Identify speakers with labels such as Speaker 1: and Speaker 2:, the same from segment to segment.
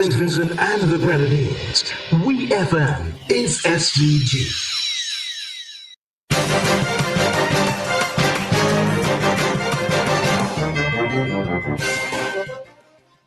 Speaker 1: St. Vincent and the Grenadines. We FM is SVG.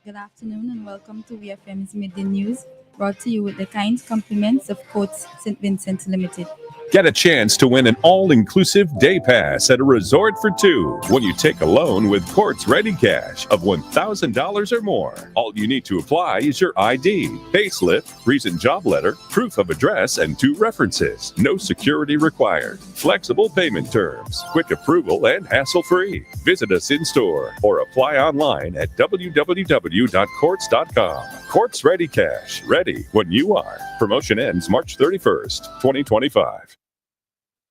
Speaker 2: Good afternoon and welcome to VFM's Midday News, brought to you with the kind compliments of Courts St. Vincent Limited.
Speaker 3: Get a chance to win an all-inclusive day pass at a resort for two when you take a loan with Quartz Ready Cash of $1,000 or more. All you need to apply is your ID, payslip, recent job letter, proof of address, and 2 references. No security required. Flexible payment terms, quick approval, and hassle-free. Visit us in-store or apply online at www.quartz.com. Quartz Ready Cash. Ready when you are. Promotion ends March 31st, 2025.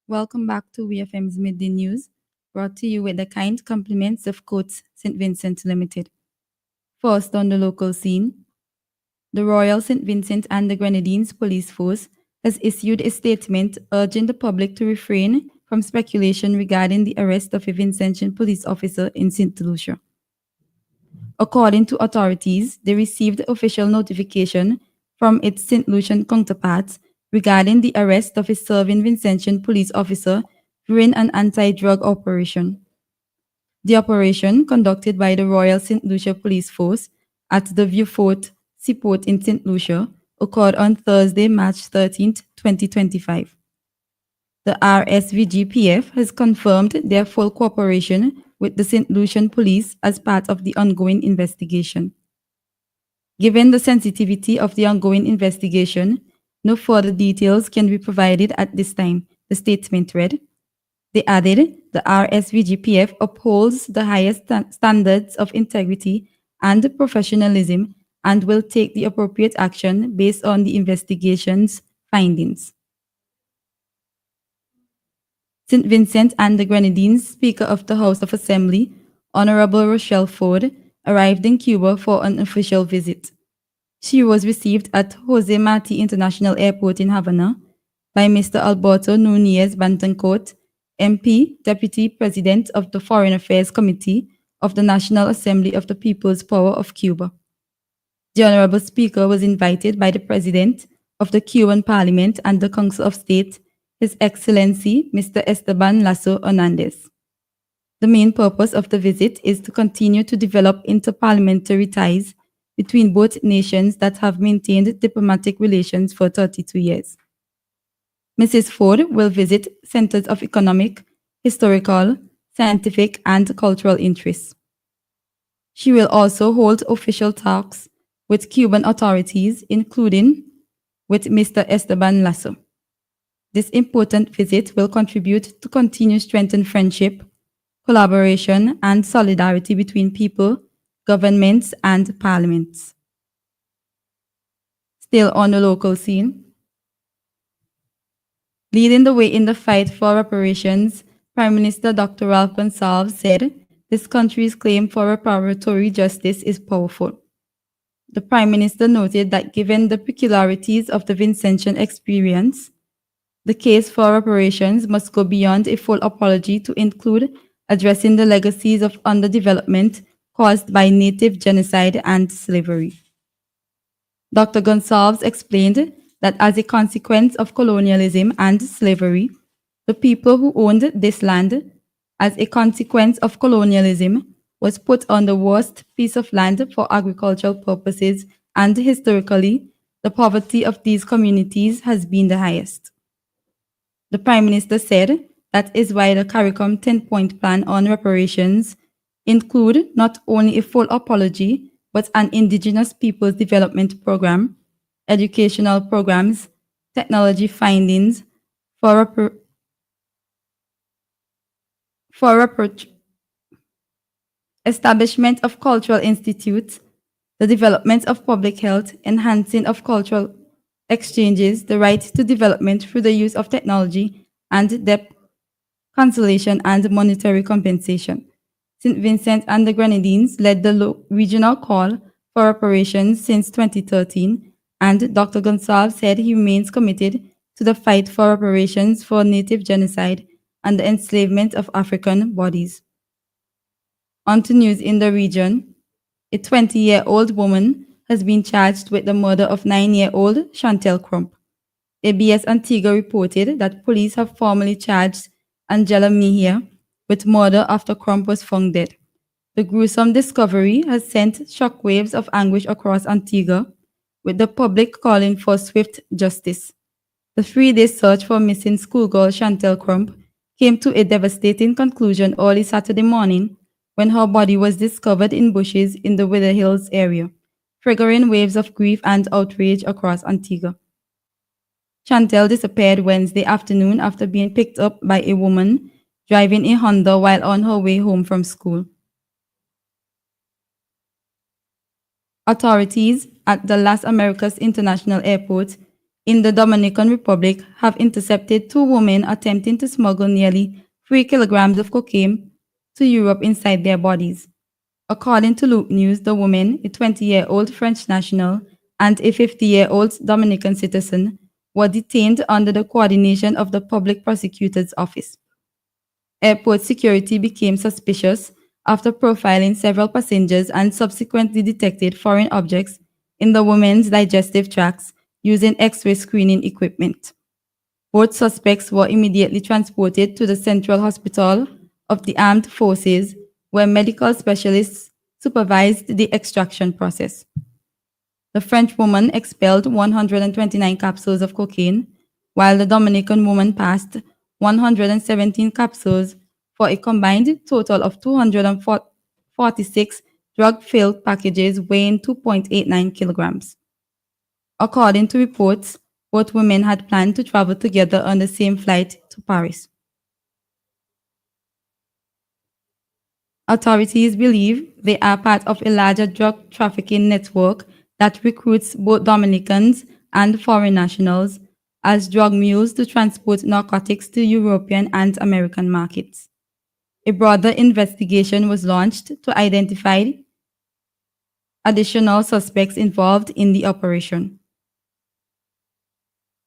Speaker 2: Welcome back to VFM's Midday News, brought to you with the kind compliments of Courts St. Vincent Limited. First on the local scene, the Royal St. Vincent and the Grenadines Police Force has issued a statement urging the public to refrain from speculation regarding the arrest of a Vincentian police officer in St. Lucia. According to authorities, they received official notification from its St. Lucian counterparts regarding the arrest of a serving Vincentian police officer during an anti-drug operation. The operation, conducted by the Royal St. Lucia Police Force at the Vieux-Fort Seaport in St. Lucia, occurred on Thursday, March 13, 2025. The RSVGPF has confirmed their full cooperation with the St. Lucian Police as part of the ongoing investigation. Given the sensitivity of the ongoing investigation, no further details can be provided at this time, the statement read. They added, the RSVGPF upholds the highest standards of integrity and professionalism and will take the appropriate action based on the investigation's findings. St. Vincent and the Grenadines Speaker of the House of Assembly, Honorable Rochelle Ford, arrived in Cuba for an official visit. She was received at Jose Marti International Airport in Havana by Mr. Alberto Núñez Bantancourt, MP, Deputy President of the Foreign Affairs Committee of the National Assembly of the People's Power of Cuba. The Honorable Speaker was invited by the President of the Cuban Parliament and the Council of State, His Excellency Mr. Esteban Lasso Hernandez. The main purpose of the visit is to continue to develop interparliamentary ties between both nations that have maintained diplomatic relations for 32 years. Mrs. Ford will visit centers of economic, historical, scientific, and cultural interests. She will also hold official talks with Cuban authorities, including with Mr. Esteban Lasso. This important visit will contribute to continue strengthen friendship, collaboration, and solidarity between people, governments, and parliaments. Still on the local scene, leading the way in the fight for reparations, Prime Minister Dr. Ralph Gonsalves said this country's claim for reparatory justice is powerful. The Prime Minister noted that given the peculiarities of the Vincentian experience, the case for reparations must go beyond a full apology to include addressing the legacies of underdevelopment caused by native genocide and slavery. Dr. Gonsalves explained that as a consequence of colonialism and slavery, the people who owned this land, as a consequence of colonialism, was put on the worst piece of land for agricultural purposes, and historically, the poverty of these communities has been the highest. The Prime Minister said that is why the CARICOM 10-point plan on reparations include not only a full apology, but an Indigenous Peoples Development Program, educational programs, technology findings for establishment of cultural institutes, the development of public health, enhancing of cultural exchanges, the right to development through the use of technology, and debt cancellation and monetary compensation. St. Vincent and the Grenadines led the regional call for reparations since 2013, and Dr. Gonsalves said he remains committed to the fight for reparations for native genocide and the enslavement of African bodies. On to news in the region. A 20-year-old woman has been charged with the murder of 9-year-old Chantel Crump. ABS Antigua reported that police have formally charged Angela Mejia with murder after Crump was found dead. The gruesome discovery has sent shockwaves of anguish across Antigua, with the public calling for swift justice. The 3-day search for missing schoolgirl Chantel Crump came to a devastating conclusion early Saturday morning when her body was discovered in bushes in the Wither Hills area, triggering waves of grief and outrage across Antigua. Chantel disappeared Wednesday afternoon after being picked up by a woman driving a Honda while on her way home from school. Authorities at the Las Americas International Airport in the Dominican Republic have intercepted 2 women attempting to smuggle nearly 3 kilograms of cocaine to Europe inside their bodies. According to Loop News, the women, a 20-year-old French national and a 50-year-old Dominican citizen, were detained under the coordination of the Public Prosecutor's Office. Airport security became suspicious after profiling several passengers and subsequently detected foreign objects in the women's digestive tracts using X-ray screening equipment. Both suspects were immediately transported to the Central Hospital of the Armed Forces, where medical specialists supervised the extraction process. The French woman expelled 129 capsules of cocaine, while the Dominican woman passed 117 capsules for a combined total of 246 drug-filled packages weighing 2.89 kilograms. According to reports, both women had planned to travel together on the same flight to Paris. Authorities believe they are part of a larger drug trafficking network that recruits both Dominicans and foreign nationals as drug mules to transport narcotics to European and American markets. A broader investigation was launched to identify additional suspects involved in the operation.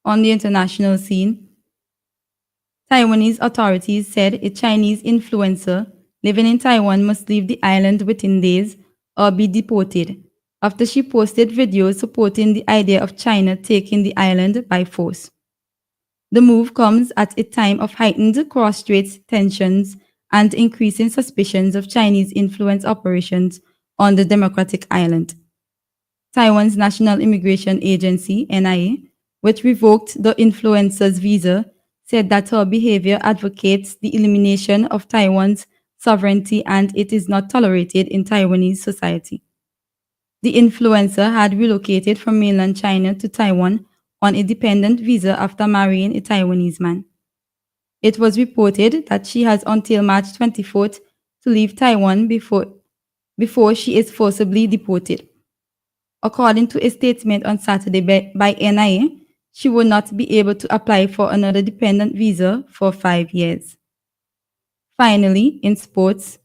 Speaker 2: On the international scene, Taiwanese authorities said a Chinese influencer living in Taiwan must leave the island within days or be deported after she posted videos supporting the idea of China taking the island by force. The move comes at a time of heightened cross-strait tensions and increasing suspicions of Chinese influence operations on the democratic island. Taiwan's National Immigration Agency, NIA, which revoked the influencer's visa, said that her behavior advocates the elimination of Taiwan's sovereignty and it is not tolerated in Taiwanese society. The influencer had relocated from mainland China to Taiwan on a dependent visa after marrying a Taiwanese man. It was reported that she has until March 24th to leave Taiwan before she is forcibly deported. According to a statement on Saturday by NIA, she will not be able to apply for another dependent visa for 5 years. Finally, in sports,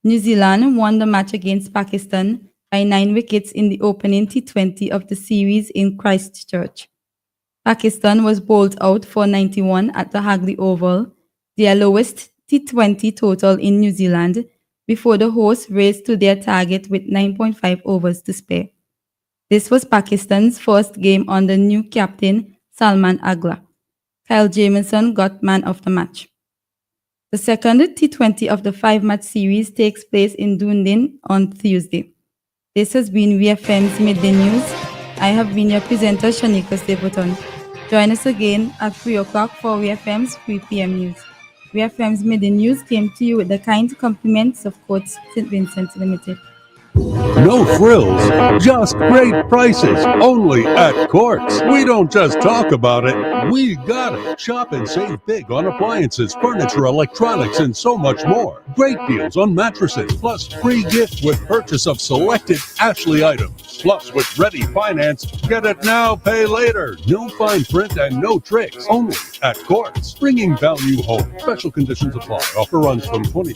Speaker 2: New Zealand won the match against Pakistan by 9 wickets in the opening T20 of the series in Christchurch. Pakistan was bowled out for 91 at the Hagley Oval, their lowest T20 total in New Zealand, before the hosts raced to their target with 9.5 overs to spare. This was Pakistan's first game under new captain Salman Agla. Kyle Jamieson got man of the match. The second T20 of the 5-match series takes place in Dunedin on Tuesday. This has been VFM's Midday News. I have been your presenter, Shanika Stapleton. Join us again at 3 o'clock for VFM's 3 p.m. news. VFM's Midday News came to you with the kind compliments of Courts St. Vincent Limited.
Speaker 4: No frills, just great prices, only at Courts. We don't just talk about it, we got it. Shop and save big on appliances, furniture, electronics, and so much more. Great deals on mattresses, plus free gift with purchase of selected Ashley items. Plus with Ready Finance, get it now, pay later. No fine print and no tricks, only at Courts. Bringing value home. Special conditions apply. Offer runs from 20